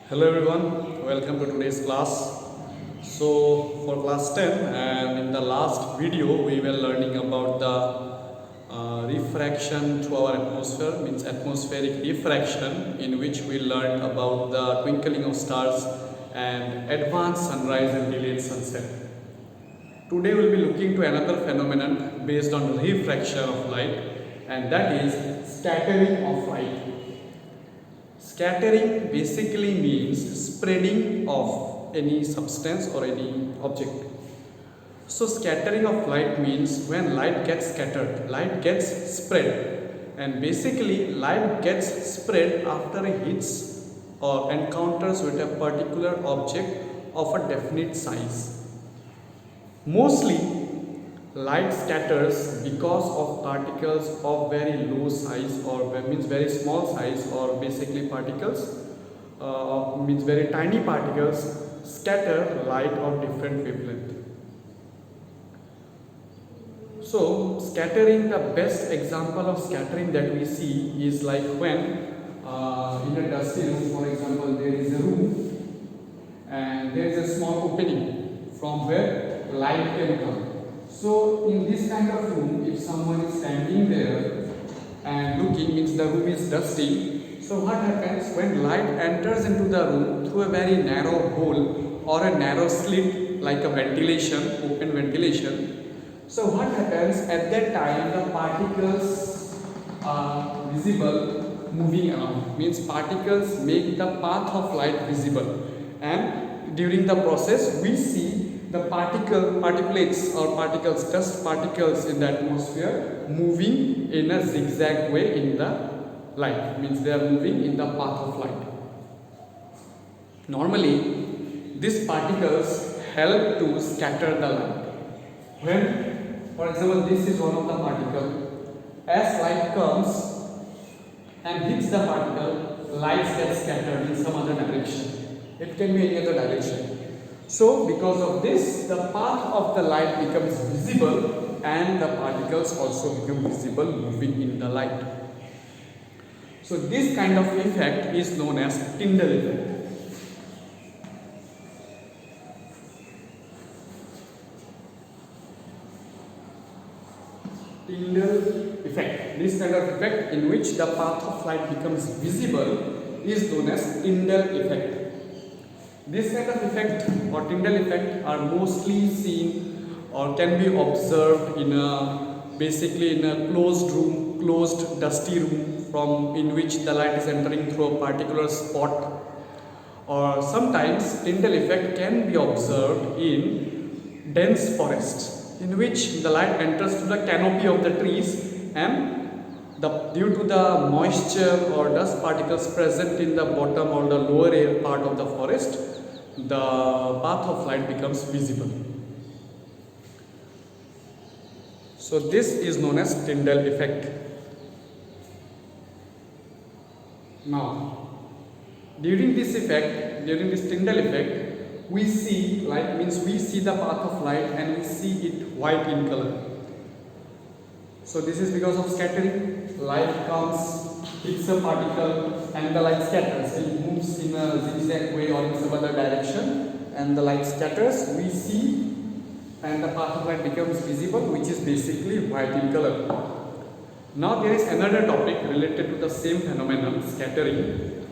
Hello everyone, welcome to today's class. So for class 10 and in the last video we were learning about the refraction to our atmosphere, means atmospheric refraction, in which we learned about the twinkling of stars and advanced sunrise and delayed sunset. Today we'll be looking to another phenomenon based on refraction of light, and that is scattering of light. Scattering basically means spreading of any substance or any object. So scattering of light means when light gets scattered, light gets spread, and basically light gets spread after it hits or encounters with a particular object of a definite size. Mostly light scatters because of particles of very low size, or means very small size, or basically particles means very tiny particles scatter light of different wavelength. So scattering, the best example of scattering that we see is like when in a dusty room, for example, there is a room and there is a small opening from where light can come. So in this kind of room, if someone is standing there and looking, means the room is dusty. So what happens when light enters into the room through a very narrow hole or a narrow slit, like a ventilation, open ventilation? So what happens at that time, the particles are visible moving around, means particles make the path of light visible, and during the process we see the particulates or particles, dust particles in the atmosphere moving in a zigzag way in the light, means they are moving in the path of light. Normally these particles help to scatter the light. When, for example, this is one of the particle, as light comes and hits the particle, lights get scattered in some other direction. It can be any other direction. So because of this, the path of the light becomes visible and the particles also become visible moving in the light. So this kind of effect is known as Tyndall effect. Tyndall effect. This kind of effect in which the path of light becomes visible is known as Tyndall effect. This kind of effect or Tyndall effect are mostly seen or can be observed in a basically in a closed room, closed dusty room from in which the light is entering through a particular spot. Or sometimes Tyndall effect can be observed in dense forests, in which the light enters through the canopy of the trees, and due to the moisture or dust particles present in the bottom or the lower air part of the forest, the path of light becomes visible. So this is known as Tyndall effect. Now, during this Tyndall effect, we see light, means we see the path of light and we see it white in color. So this is because of scattering. Light comes, hits a particle, and the light scatters. It moves in a zigzag way or in some other direction, and the light scatters. We see, and the path of light becomes visible, which is basically white in color. Now there is another topic related to the same phenomenon, scattering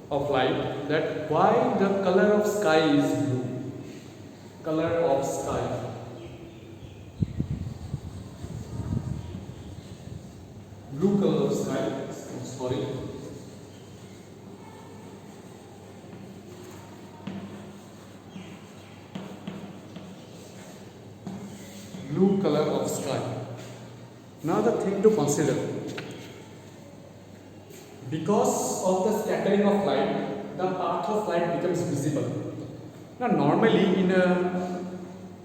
of light, that why the color of sky is blue. Color of sky. Blue color of sky, sorry. Blue color of sky. Now the thing to consider, because of the scattering of light, the path of light becomes visible. Now normally in a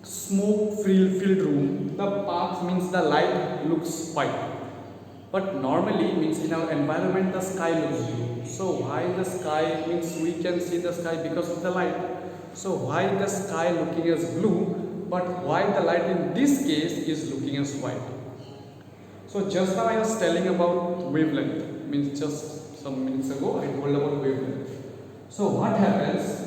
smoke filled room, the path means the light looks white. But normally means in our environment the sky looks blue. So why the sky, means we can see the sky because of the light. So why the sky looking as blue, but why the light in this case is looking as white? So just now I was telling about wavelength, means just some minutes ago I told about wavelength. So what happens?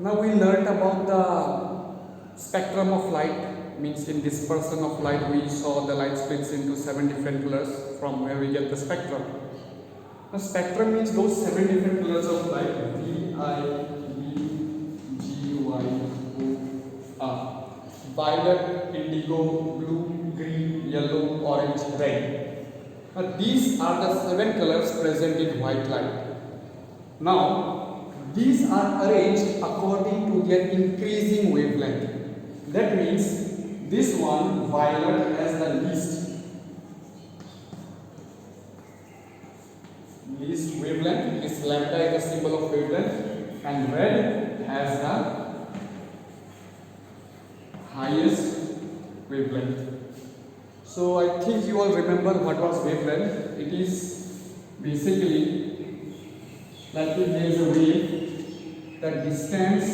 Now we learned about the spectrum of light, means in dispersion of light we saw the light splits into 7 different colors from where we get the spectrum. The spectrum means those 7 different colors of light, V, I, V, G, Y, O, R. Violet, indigo, blue, green, yellow, orange, red. Now these are the 7 colors present in white light. Now, these are arranged according to their increasing wavelength. That means this one, violet, has the least wavelength. This lambda is the symbol of wavelength, and red has the highest wavelength. So I think you all remember what was wavelength. It is basically like if there is a wave, the distance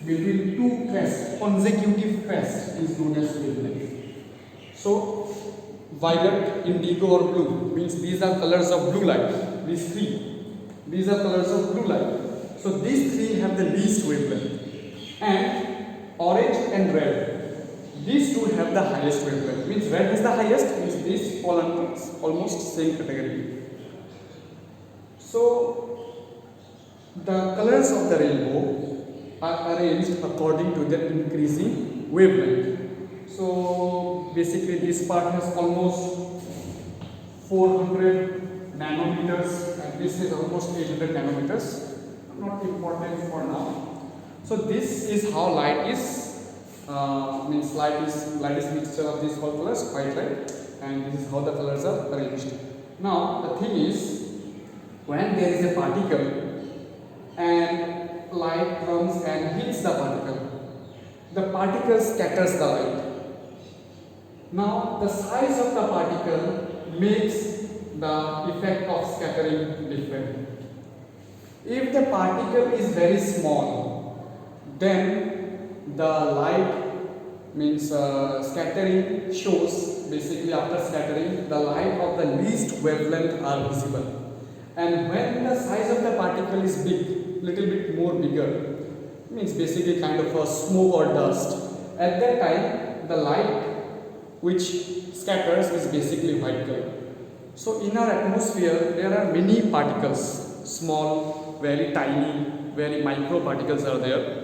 between two crests, consecutive crests, is known as wavelength. So violet, indigo or blue means these are colors of blue light. These three. These are colors of blue light. So these three have the least wavelength. And orange and red, these two have the highest wavelength. Means red has the highest, means these fall under almost same category. So the colors of the rainbow are arranged according to their increasing wavelength. So basically this part has almost 400 nanometers and this is almost 800 nanometers. Not important for now. So this is how light is, means light is mixture of these four colors, white light, and this is how the colors are arranged. Now the thing is, when there is a particle and light comes and hits the particle scatters the light. Now the size of the particle makes the effect of scattering different. If the particle is very small, then the light means scattering shows, basically after scattering the light of the least wavelength are visible. And when the size of the particle is big, little bit more bigger, means basically kind of a smoke or dust, at that time the light which scatters is basically white color. So in our atmosphere there are many particles, small, very tiny, very micro particles are there.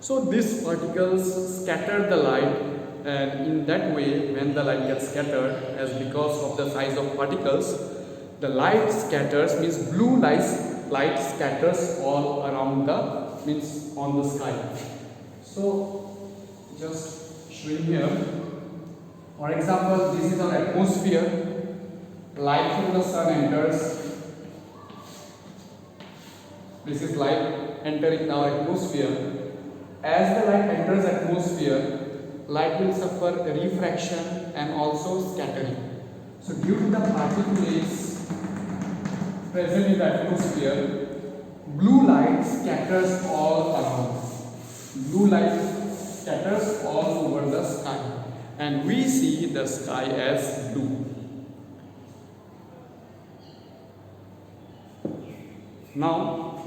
So these particles scatter the light, and in that way when the light gets scattered, as because of the size of particles, the light scatters, means blue light scatters all around the, means on the sky. So just showing here, for example, this is our atmosphere. Light from the sun enters. This is light entering our atmosphere. As the light enters atmosphere, light will suffer refraction and also scattering. So due to the particulates present in the atmosphere, blue light scatters all around. Blue light scatters all over the sky, and we see the sky as blue. Now,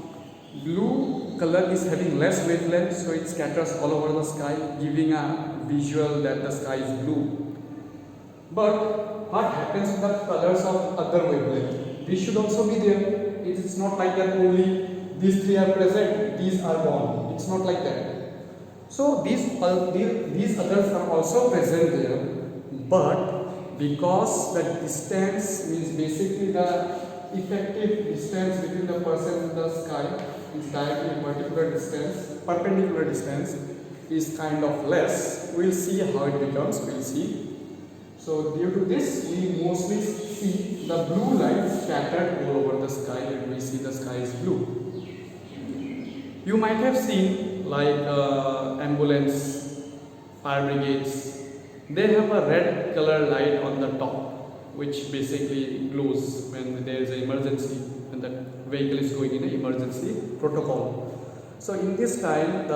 blue color is having less wavelength, so it scatters all over the sky, giving a visual that the sky is blue. But what happens to the colors of other wavelength? These should also be there. It is not like that only these three are present, these are gone. It's not like that. So these others are also present there, but because the distance means basically the effective distance between the person and the sky is directly particular distance, perpendicular distance is kind of less. We'll see how it becomes, we'll see. So due to this, we mostly see the blue light scattered all over the sky, and we see the sky is blue. You might have seen like ambulance, fire brigades, they have a red color light on the top, which basically glows when there is an emergency, when the vehicle is going in an emergency protocol. So in this time,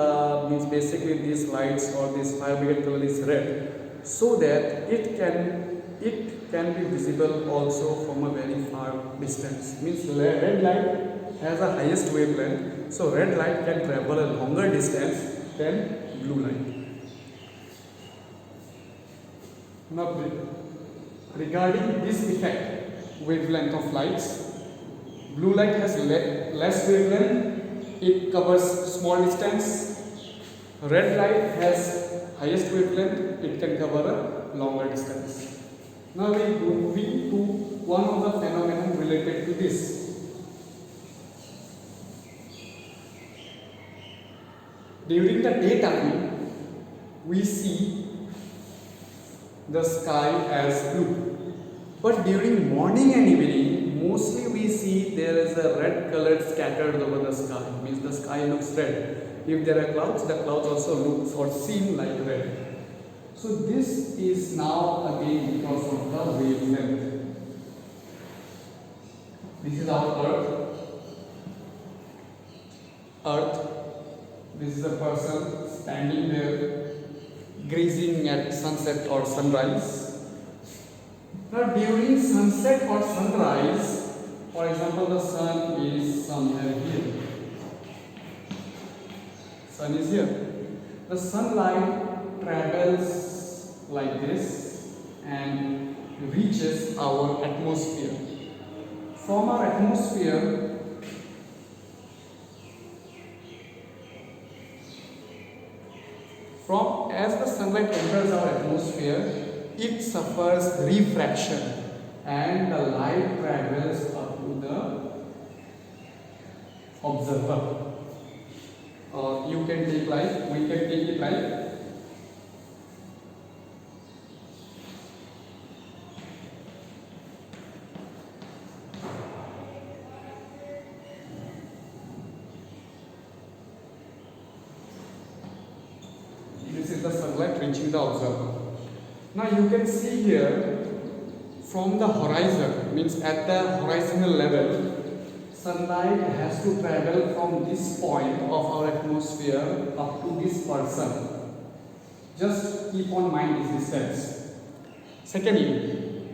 means basically these lights or this fire brigade color is red, so that it can be visible also from a very far distance. Means red light has a highest wavelength, so red light can travel a longer distance than blue light. Now regarding this effect, wavelength of lights, blue light has less wavelength, it covers small distance. Red light has highest wavelength, it can cover a longer distance. Now we are moving to one of the phenomena related to this. During the daytime, we see the sky as blue. But during morning and evening, mostly we see there is a red color scattered over the sky. Means the sky looks red. If there are clouds, the clouds also look or seem like red. So this is now again because of the wavelength. This is our Earth. Earth. This is a person standing there, gazing at sunset or sunrise. Now during sunset or sunrise, for example, the sun is somewhere here. Sun is here. The sunlight travels like this and reaches our atmosphere. From our atmosphere, as the sunlight enters our atmosphere, it suffers refraction and the light travels up to the observer. Or you can take like, we can take it like this is the sunlight reaching the observer. Now you can see here from the horizon, means at the horizontal level, sunlight has to travel from this point of our atmosphere up to this person. Just keep on mind this distance. Secondly,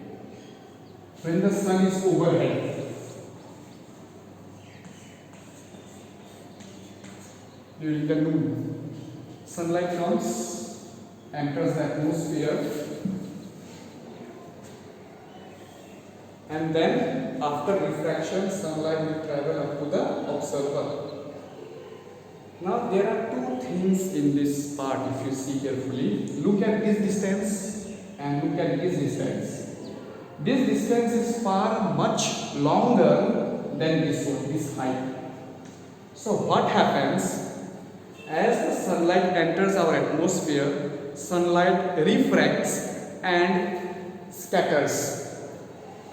when the sun is overhead, during the noon, sunlight comes, enters the atmosphere, and then after refraction, sunlight will travel up to the observer. Now there are two things in this part if you see carefully. Look at this distance and look at this distance. This distance is far much longer than this one, this height. So what happens? As the sunlight enters our atmosphere, sunlight refracts and scatters.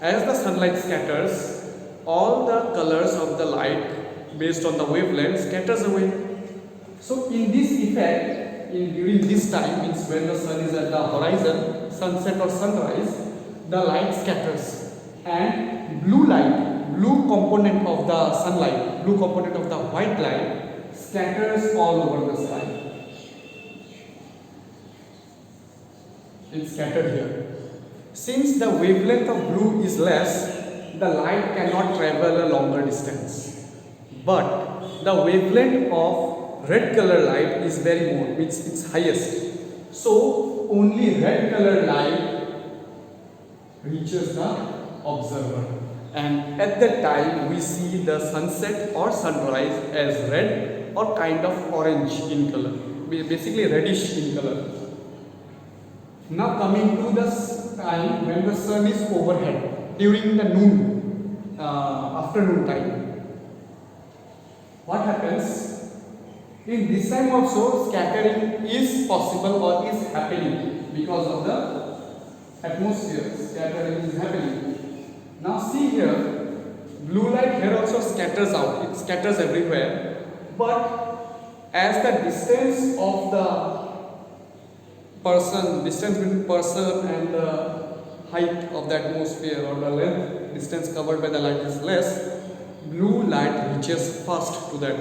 As the sunlight scatters, all the colors of the light based on the wavelength scatters away. So in this effect, during this time, means when the sun is at the horizon, sunset or sunrise, the light scatters and blue light, blue component of the sunlight, blue component of the white light scatters all over the sky. It's scattered here. Since the wavelength of blue is less, the light cannot travel a longer distance. But the wavelength of red color light is very more, which is highest. So only red color light reaches the observer. And at that time we see the sunset or sunrise as red or kind of orange in color, basically reddish in color. Now coming to the time when the sun is overhead during the noon, afternoon time. What happens? In this time also scattering is possible or is happening because of the atmosphere. Scattering is happening. Now see here, blue light here also scatters out. It scatters everywhere. But as the distance of the person, distance between person and the height of the atmosphere or the length, distance covered by the light is less, blue light reaches first to the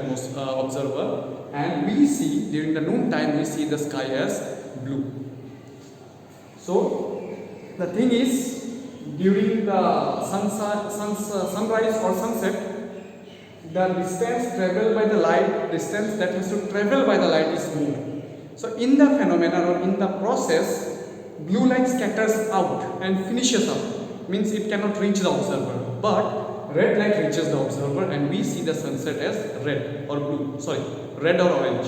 observer, and we see during the noon time we see the sky as blue. So the thing is, during the sunrise or sunset, the distance traveled by the light, distance that has to travel by the light is more. So in the phenomenon or in the process, blue light scatters out and finishes up, means it cannot reach the observer, but red light reaches the observer and we see the sunset as red or blue, red or orange.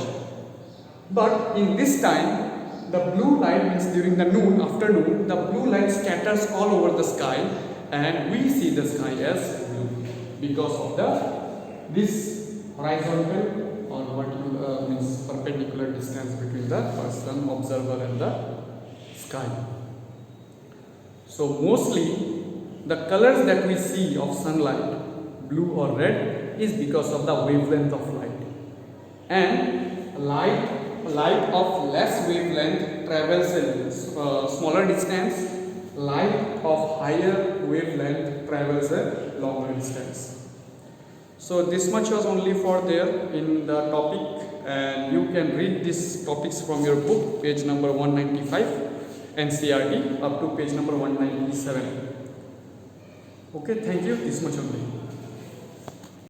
But in this time, the blue light, means during the afternoon, the blue light scatters all over the sky and we see the sky as blue because of this horizontal or vertical means perpendicular distance between the person, observer and the sky. So mostly the colors that we see of sunlight, blue or red, is because of the wavelength of light. And light of less wavelength travels a smaller distance, light of higher wavelength travels a longer distance. So this much was only for there in the topic, and you can read these topics from your book, page number 195 NCERT up to page number 197. Okay, thank you. This much only.